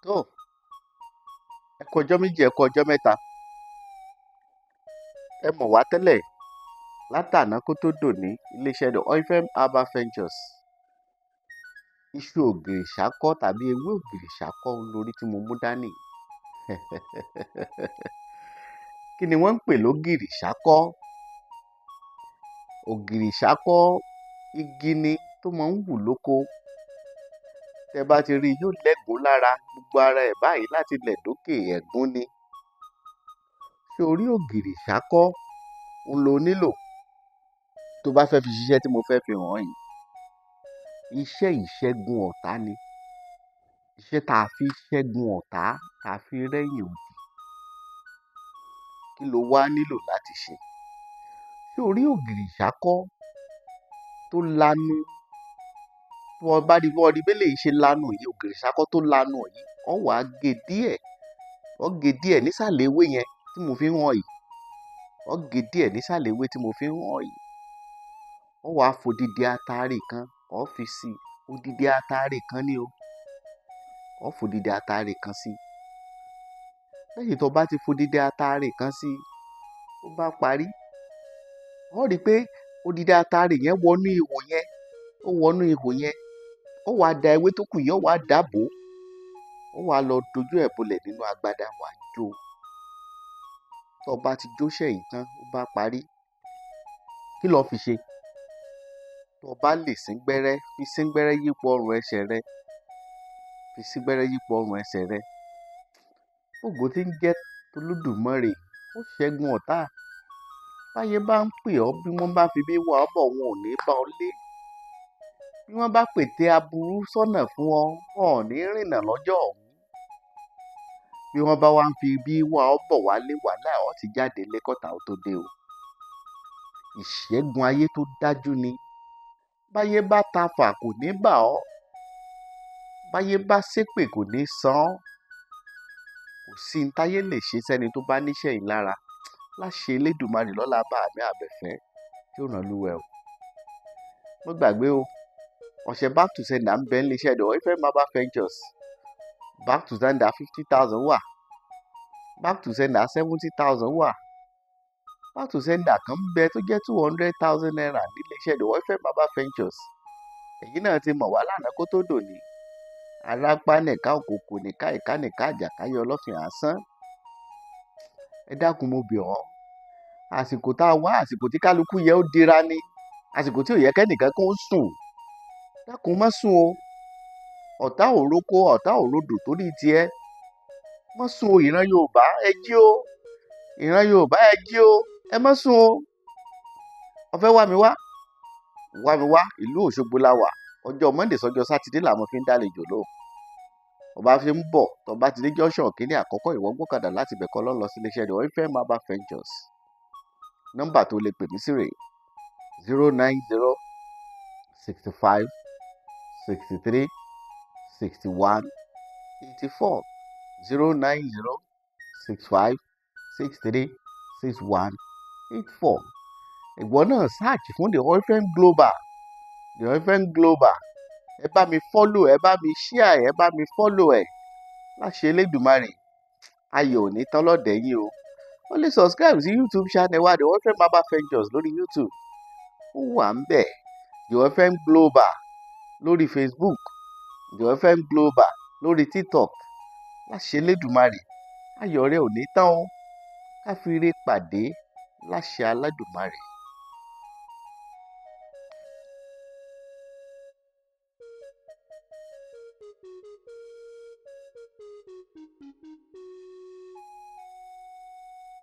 Tó, ẹ kú ọjọ́ méjì, ẹ kú ọjọ́ mẹ́ta. Ẹ mọ̀ wá tẹ́lẹ̀ látàná kó tó dòní, iléeṣẹ́ The Oilfem Herbal Ventures. Iṣu ògìrìṣákọ́ tàbí ewé ògìrìṣákọ́ lórí tí mo mú dání. Kí ni wọ́n ń pè lógìrìṣákọ́? Ògìrìṣákọ́ igi ni tó máa ń wù lóko. Tẹ́ bá ti rí i, yóò lẹ́gùn lára, gbogbo ara ẹ̀ báyìí láti lẹ̀ dókè ẹ̀gún ni. Ṣé orí ògìrìṣákọ́ ń lo nílò tó bá fẹ́ fi ṣiṣẹ́ tí mo fẹ́ fi hàn yìí? Iṣẹ́ ìṣẹ́gun ọ̀tá ni. Iṣẹ́ tá a fi ṣẹ́gun ọ̀tá, tá a fi rẹ́yìn òdì. Kí lo wá nílò láti ṣe? Ṣé orí ògìrìṣákọ́ tó lanu, wọ́n bá rí bẹ́lẹ̀ yìí ṣe lanu yìí, ògìrìṣákọ́ tó lanu yìí, wọ́n wàá gé díẹ̀ nísàlẹ̀ ewé yẹn tí mo fi ń hàn yìí. Wọ́n gé díẹ̀ nísàlẹ̀ ewé tí mo fi ń hàn yìí. Wọ́n wàá fòdìdí atare kan, wọ́n fi sí i. Odidi atare kan ni o. Wọ́n fòdìdí atare kan sí i. Lẹ́yìn tó bá ti fòdìdí atare kan sí i, ó bá parí. Wọ́n rí i pé odidi atare yẹn wọnú ihò yẹn. Ó wọnú ihò yẹn. Ó wàá da ewé tó kù yẹn, ó wàá dàbò. Ó wàá lọ dojú ẹ̀ bolẹ̀ nínú agbada, wàá jó. Tó bá ti jóṣẹ́ yìí tán, ó bá parí. Kí lo fi ṣe? Tó bá lè síngbẹ́rẹ́, fi síngbẹ́rẹ́ yípo ọrùn ẹsẹ̀ rẹ. Fi síngbẹ́rẹ́ yípo ọrùn ẹsẹ̀ rẹ. Ògo tí ń jẹ́ Olódùmarè, ó ṣẹ́gun ọ̀tá. Báyé bá ń pè ọ́, bí wọ́n bá fi bí wà ọ́ bọ̀, wọn ò ní bá ọ lé. Bí wọ́n bá pète aburú sọ́nà fún ọ, wọn ò ní rìnà lọ́jọ́ ọ̀hún. Bí wọ́n bá wá ń fi bí wà ọ́ bọ̀ wálé, wàhálà ọ́ ti jáde lẹ́kọ̀tà ó tó dé o. Ìṣẹ́gun ayé tó dájú ni. Báyé bá tafà kò ní bà ọ́. Báyé bá ṣépè kò ní san ọ́. Kò sí ní táyé lè ṣe sẹ́ni tó bá níṣẹ́ yìí lára. Láṣẹ Elédùmarè lọ́la bá àmì àbẹ̀fẹ́ tí ó ràn lúwẹ̀ o. Mo gbàgbé o, ọ̀sẹ̀ back to sender ń bẹ ní iléeṣẹ́ The Oilfem Herbal Ventures. Back to sender 50,000 wà. Back to sender 70,000 wà. Back to sender kan ń bẹ tó jẹ́ 200,000 naira ní iléeṣẹ́ The Oilfem Herbal Ventures. Èyí náà ti mọ̀ wá lánàá kó tó dòní. Arápá nìka òkòkò nìka ìka nìka àjàkáyé ọlọ́fin àásán. Ẹ dákun mo bẹ̀ ọ́. Àsìkò tá a wá, àsìkò tí kálukú yẹ ó dira ni. Àsìkò tí ò yẹ kẹ́nìkan kan ó sùn. Dákun má sùn o. Ọ̀tá òrókó, ọ̀tá òrodò torí tiẹ̀. Má sùn o, ìran Yorùbá ẹ jí o. Ìran Yorùbá ẹ jí o. Ẹ má sùn o. Ó fẹ́ wá mi wá. Wá mi wá, ìlú Òṣogbo la wà. Ọjọ́ Monday sọ́jọ́ Sátidé làwọn fi ń dálejò lò. Ọba fi ń bọ̀, tó bá ti dé junction kínní àkọ́kọ́, ìwọ gbọ́kadà láti bẹ̀kọ́ lọ sí iléeṣẹ́ The Oilfem Herbal Ventures. Nọ́mbà tó lè pè mí sí rè 090 65 63 61 84 090 65 63 61 84. Ìwọ náà search fún The Oilfem Global. The Oilfem Global. Ẹ bá mi follow, ẹ bá mi share, ẹ bá mi follow ẹ̀. Láṣẹ Elédùmarè, ayọ̀ ò ní tán lọ́dẹ̀ yín o. Ó lè subscribe sí YouTube channel wa The Oilfem Herbal Ventures lórí YouTube. Ó wà ń bẹ̀. The Oilfem Global lórí Facebook. The Oilfem Global lórí TikTok. Láṣẹ Elédùmarè, ayọ̀ rẹ ò ní tán o. Ká fi ire pàdé láṣẹ Aládùmarè.